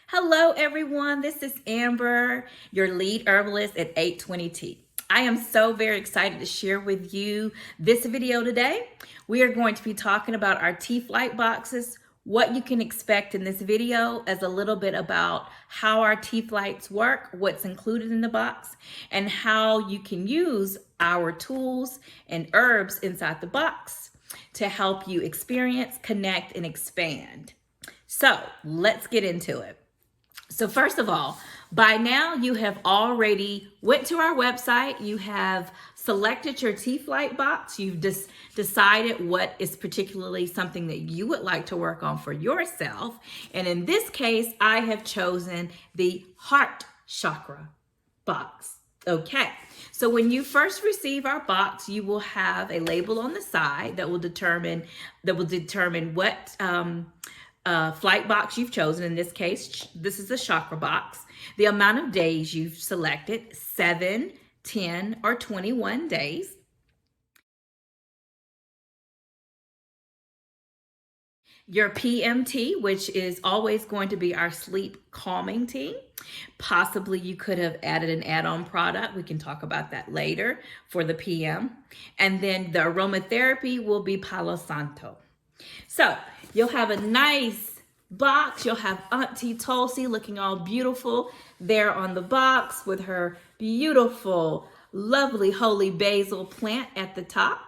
Hello, everyone. This is Amber, your lead herbalist at 820T. I am so very excited to share with you this video today. We are going to be talking about our tea flight boxes, what you can expect in this video, as a little bit about how our tea flights work, what's included in the box, and how you can use our tools and herbs inside the box to help you experience, connect, and expand. So let's get into it. So first of all, by now you have already went to our website, you have selected your tea flight box, you've decided what is particularly something that you would like to work on for yourself. And in this case, I have chosen the heart chakra box. Okay, so when you first receive our box, you will have a label on the side that will determine what flight box you've chosen. In this case, this is the chakra box. The amount of days you've selected, 7, 10, or 21 days. Your PMT, which is always going to be our sleep calming tea. Possibly you could have added an add-on product. We can talk about that later for the PM. And then the aromatherapy will be Palo Santo. So you'll have a nice box. You'll have Auntie Tulsi looking all beautiful there on the box with her beautiful, lovely, holy basil plant at the top.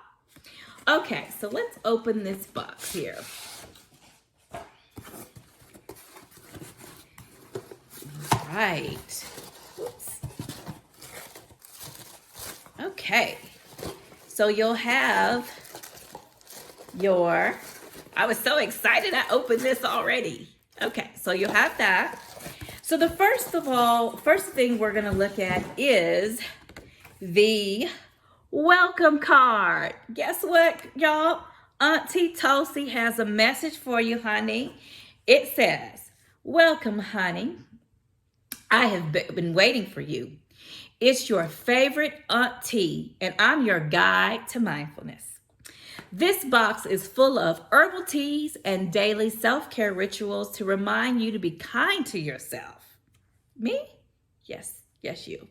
Okay, so let's open this box here. All right. Oops. Okay, so you'll have I was so excited I opened this already. Okay, so you'll have that. So the first thing we're gonna look at is the welcome card. Guess what, y'all? Auntie Tulsi has a message for you, honey. It says, "Welcome, honey. I have been waiting for you. It's your favorite auntie, and I'm your guide to mindfulness. This box is full of herbal teas and daily self-care rituals to remind you to be kind to yourself." Me? Yes, you.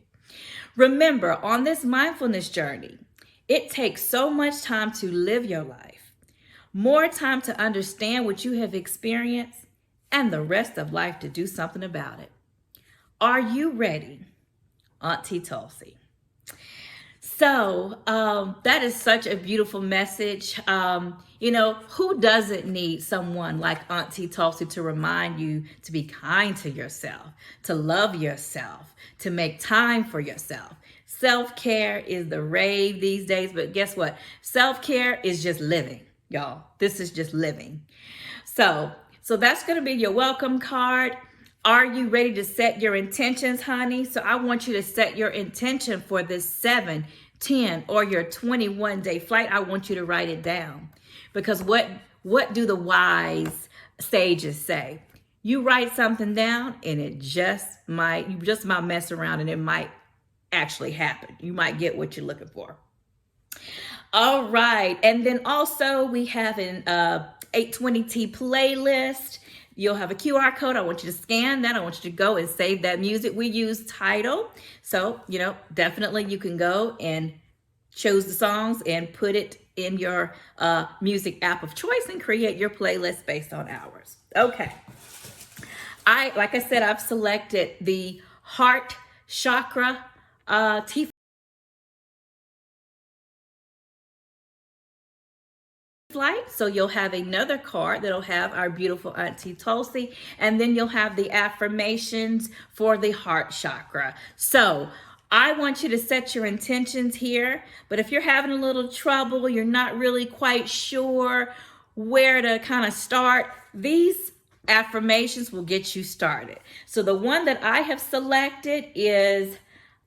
"Remember, on this mindfulness journey, it takes so much time to live your life, more time to understand what you have experienced, and the rest of life to do something about it. Are you ready? Auntie Tulsi." So that is such a beautiful message. Who doesn't need someone like Auntie Tulsi to remind you to be kind to yourself, to love yourself, to make time for yourself? Self-care is the rave these days, but guess what? Self-care is just living, y'all. This is just living. So that's going to be your welcome card. Are you ready to set your intentions, honey? So I want you to set your intention for this 7, 10, or your 21-day flight. I want you to write it down, because what do the wise sages say? You write something down and you just might mess around and it might actually happen. You might get what you're looking for. All right. And then also we have an 820T playlist. You'll have a QR code. I want you to scan that. I want you to go and save that music. We use Tidal. So, definitely you can go and choose the songs and put it in your music app of choice and create your playlist based on ours. Okay. Like I said, I've selected the heart chakra tea flight. So you'll have another card that'll have our beautiful Auntie Tulsi, and then you'll have the affirmations for the heart chakra. So I want you to set your intentions here, but if you're having a little trouble, you're not really quite sure where to kind of start, these affirmations will get you started. So the one that I have selected is,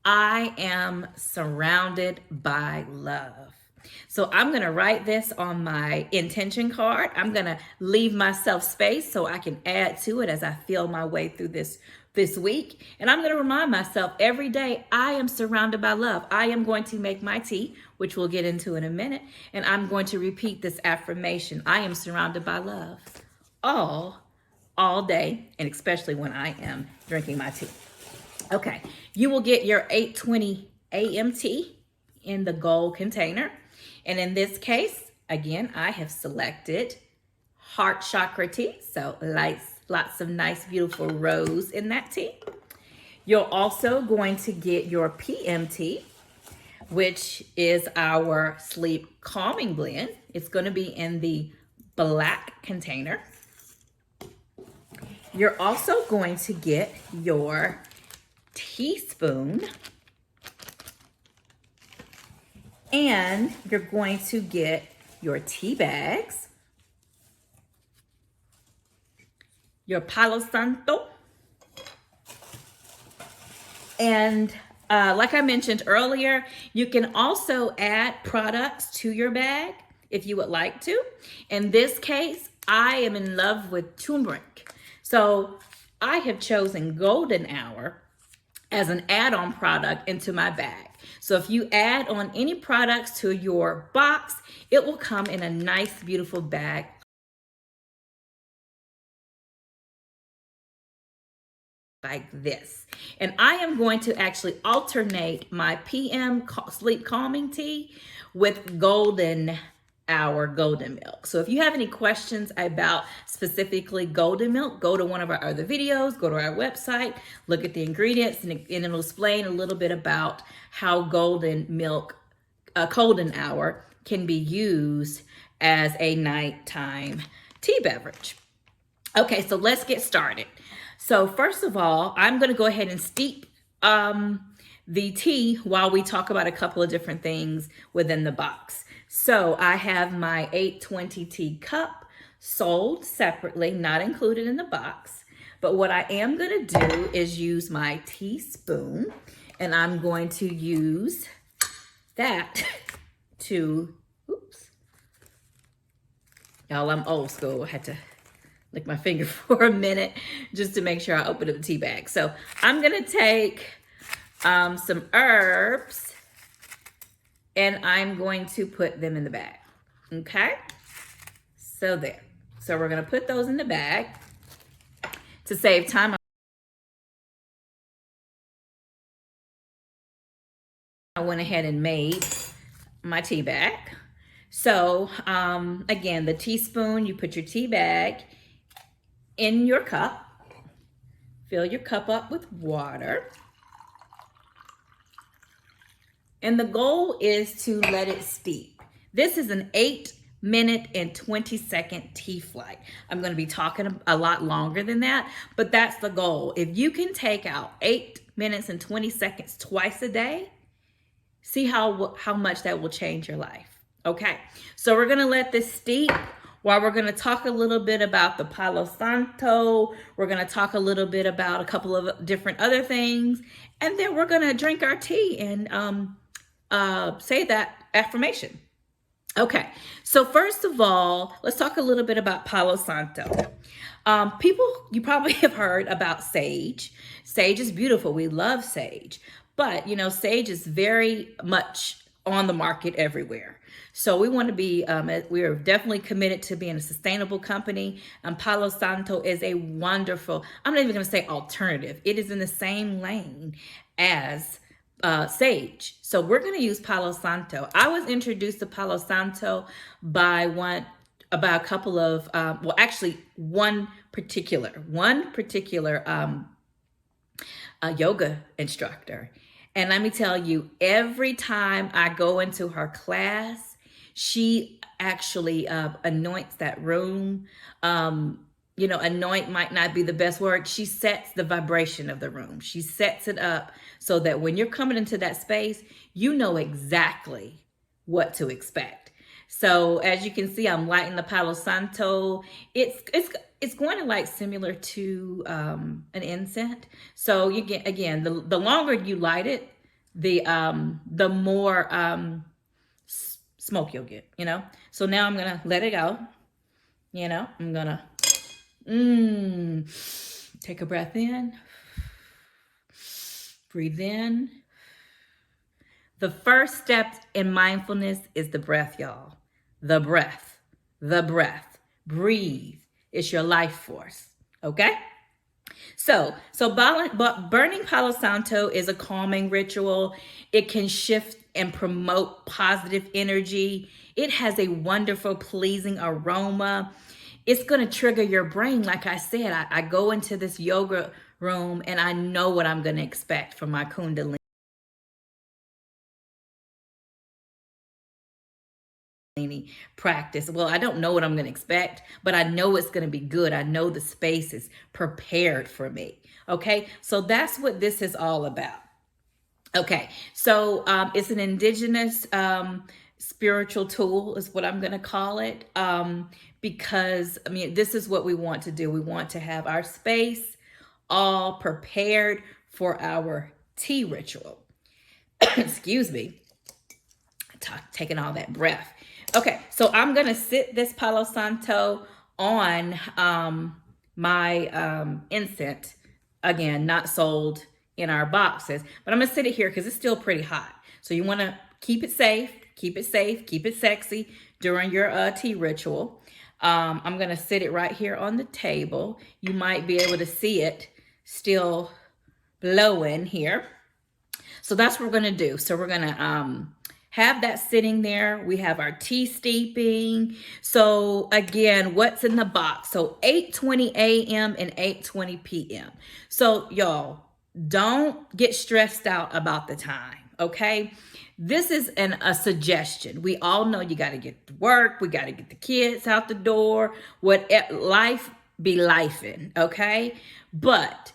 "I am surrounded by love." So I'm going to write this on my intention card. I'm going to leave myself space so I can add to it as I feel my way through this week. And I'm going to remind myself every day, I am surrounded by love. I am going to make my tea, which we'll get into in a minute. And I'm going to repeat this affirmation. I am surrounded by love all all day, and especially when I am drinking my tea. Okay, you will get your 820 AM tea in the gold container. And in this case, again, I have selected heart chakra tea. So lots of nice, beautiful rose in that tea. You're also going to get your PM tea, which is our sleep calming blend. It's going to be in the black container. You're also going to get your teaspoon, and you're going to get your tea bags, your Palo Santo, and like I mentioned earlier, you can also add products to your bag if you would like to. In this case, I am in love with turmeric. So I have chosen Golden Hour as an add-on product into my bag. So if you add on any products to your box, it will come in a nice, beautiful bag like this. And I am going to actually alternate my PM sleep calming tea with Golden Hour golden milk. So if you have any questions about specifically golden milk, go to one of our other videos, go to our website, look at the ingredients, and it'll explain a little bit about how golden milk, golden hour, can be used as a nighttime tea beverage. Okay, so let's get started. So first of all, I'm going to go ahead and steep the tea while we talk about a couple of different things within the box. So I have my 820 tea cup sold separately, not included in the box. But what I am going to do is use my teaspoon, and I'm going to use that to, oops. Y'all, I'm old school. I had to lick my finger for a minute just to make sure I open up the tea bag. So I'm going to take some herbs, and I'm going to put them in the bag. Okay? So there. So we're going to put those in the bag. To save time, I went ahead and made my tea bag. So again, the teaspoon, you put your tea bag in your cup. Fill your cup up with water. And the goal is to let it steep. This is an 8-minute and 20-second tea flight. I'm going to be talking a lot longer than that, but that's the goal. If you can take out 8 minutes and 20 seconds twice a day, see how much that will change your life. Okay, so we're going to let this steep while we're going to talk a little bit about the Palo Santo. We're going to talk a little bit about a couple of different other things, and then we're going to drink our tea and say that affirmation. Okay, so first of all, let's talk a little bit about Palo Santo. People, you probably have heard about sage. Sage is beautiful. We love sage. But, you know, sage is very much on the market everywhere. So we want to be, we are definitely committed to being a sustainable company. Palo Santo is a wonderful, I'm not even going to say alternative. It is in the same lane as sage. So we're going to use Palo Santo. I was introduced to Palo Santo by a couple of, well, actually one particular yoga instructor. And let me tell you, every time I go into her class, she actually anoints that room. You know, anoint might not be the best word. She sets the vibration of the room. She sets it up so that when you're coming into that space, you know exactly what to expect. So as you can see, I'm lighting the Palo Santo. It's going to light similar to an incense. So you get, again, the longer you light it, the more smoke you'll get, you know. So now I'm gonna let it go. You know, I'm gonna take a breath in, breathe in. The first step in mindfulness is the breath, y'all. The breath. Breathe. It's your life force. Okay? But burning Palo Santo is a calming ritual. It can shift and promote positive energy. It has a wonderful, pleasing aroma. It's going to trigger your brain. Like I said, I go into this yoga room and I know what I'm going to expect from my Kundalini practice. Well, I don't know what I'm going to expect, but I know it's going to be good. I know the space is prepared for me. Okay, so that's what this is all about. Okay, so it's an indigenous spiritual tool, is what I'm going to call it, because I mean, this is what we want to do. We want to have our space all prepared for our tea ritual. Excuse me, taking all that breath. Okay, so I'm gonna sit this Palo Santo on my incense. Again, not sold in our boxes, but I'm gonna sit it here because it's still pretty hot. So you wanna keep it safe, keep it safe, keep it sexy during your tea ritual. I'm gonna sit it right here on the table. You might be able to see it still blowing here. So that's what we're gonna do. So we're gonna have that sitting there. We have our tea steeping. So again, what's in the box? So 8:20 a.m. and 8:20 p.m. So y'all, don't get stressed out about the time, okay? This is a suggestion. We all know you got to get to work. We got to get the kids out the door. What life be lifing, okay? But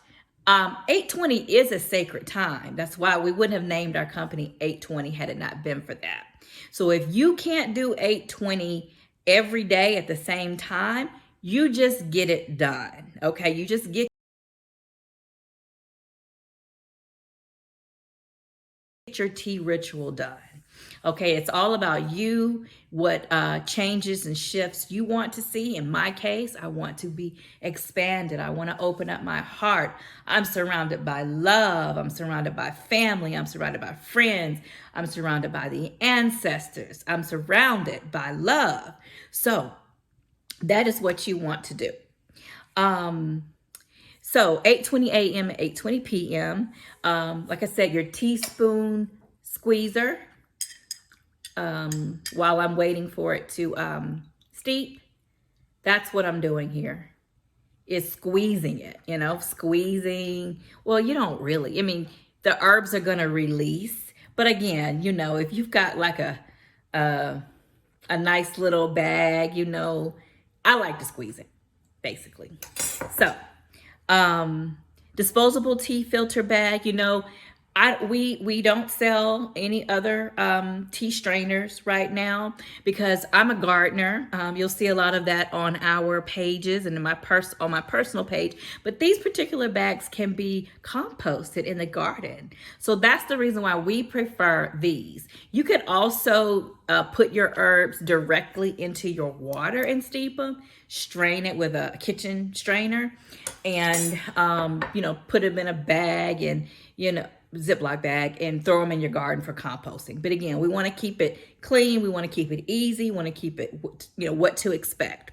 8:20 is a sacred time. That's why we wouldn't have named our company 8:20 had it not been for that. So if you can't do 8:20 every day at the same time, you just get it done. Okay, you just get your tea ritual done. Okay, it's all about you, what changes and shifts you want to see. In my case, I want to be expanded. I want to open up my heart. I'm surrounded by love. I'm surrounded by family. I'm surrounded by friends. I'm surrounded by the ancestors. I'm surrounded by love. So that is what you want to do. So 8:20 a.m. and 8:20 p.m. Like I said, your teaspoon squeezer. While I'm waiting for it to steep, that's what I'm doing here, is squeezing it, squeezing. Well, you don't really, I mean, the herbs are going to release, but again, if you've got like a nice little bag, I like to squeeze it, basically. So, disposable tea filter bag, we don't sell any other tea strainers right now because I'm a gardener. You'll see a lot of that on our pages and on my personal page. But these particular bags can be composted in the garden. So that's the reason why we prefer these. You could also put your herbs directly into your water and steep them. Strain it with a kitchen strainer and, put them in a bag and, Ziploc bag and throw them in your garden for composting. But again, we want to keep it clean. We want to keep it easy. We want to keep it, what to expect.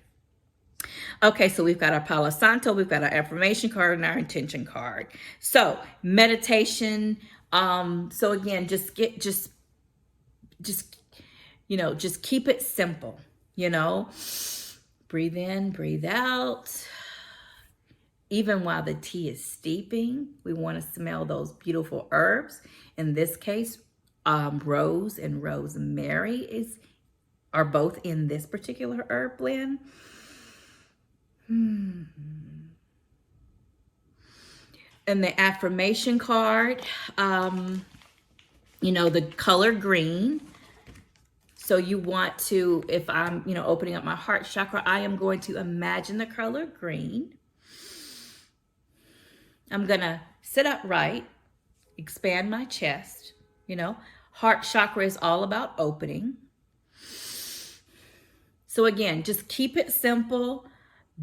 Okay, so we've got our Palo Santo, we've got our affirmation card and our intention card. So meditation. So again, just keep it simple, breathe in, breathe out. Even while the tea is steeping, we want to smell those beautiful herbs. In this case, rose and rosemary are both in this particular herb blend. And the affirmation card, the color green. So you want to, if I'm, opening up my heart chakra, I am going to imagine the color green. I'm going to sit upright, expand my chest. Heart chakra is all about opening. So again, just keep it simple.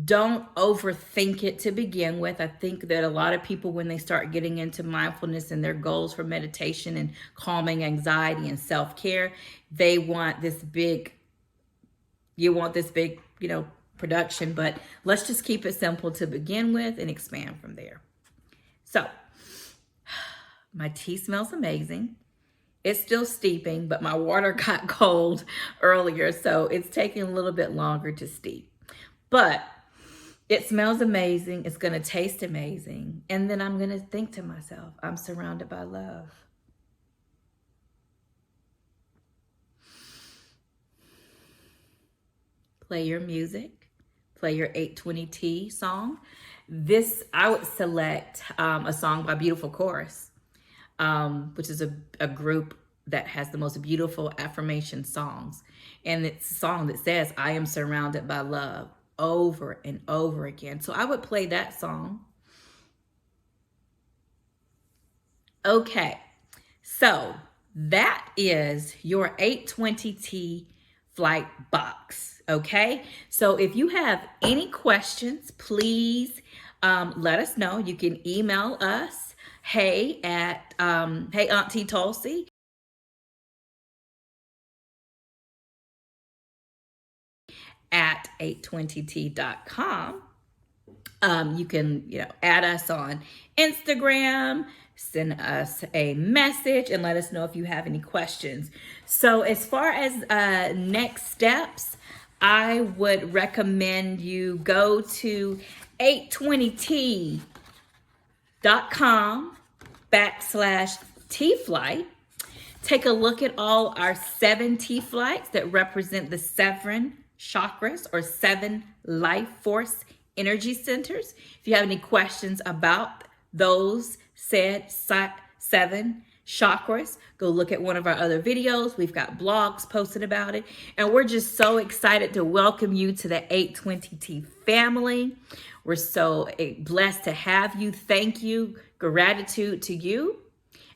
Don't overthink it to begin with. I think that a lot of people, when they start getting into mindfulness and their goals for meditation and calming anxiety and self-care, they want this big, production, but let's just keep it simple to begin with and expand from there. So my tea smells amazing. It's still steeping, but my water got cold earlier, so it's taking a little bit longer to steep. But it smells amazing. It's going to taste amazing. And then I'm going to think to myself, I'm surrounded by love. Play your music. Play your 820T song. This, I would select a song by Beautiful Chorus, which is a group that has the most beautiful affirmation songs. And it's a song that says, I am surrounded by love, over and over again. So I would play that song. Okay, so that is your 820T flight box. Okay, so if you have any questions, please let us know. You can email us, hey Auntie Tulsi at 820t.com. You can, add us on Instagram, send us a message, and let us know if you have any questions. So as far as next steps, I would recommend you go to 820t.com/T-Flight. Take a look at all our 7 T-Flights that represent the 7 chakras or 7 life force energy centers. If you have any questions about those said 7 chakras, go look at one of our other videos. We've got blogs posted about it. And we're just so excited to welcome you to the 820T family. We're so blessed to have you. Thank you. Gratitude to you.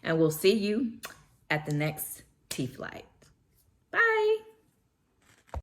And we'll see you at the next T-Flight. Bye.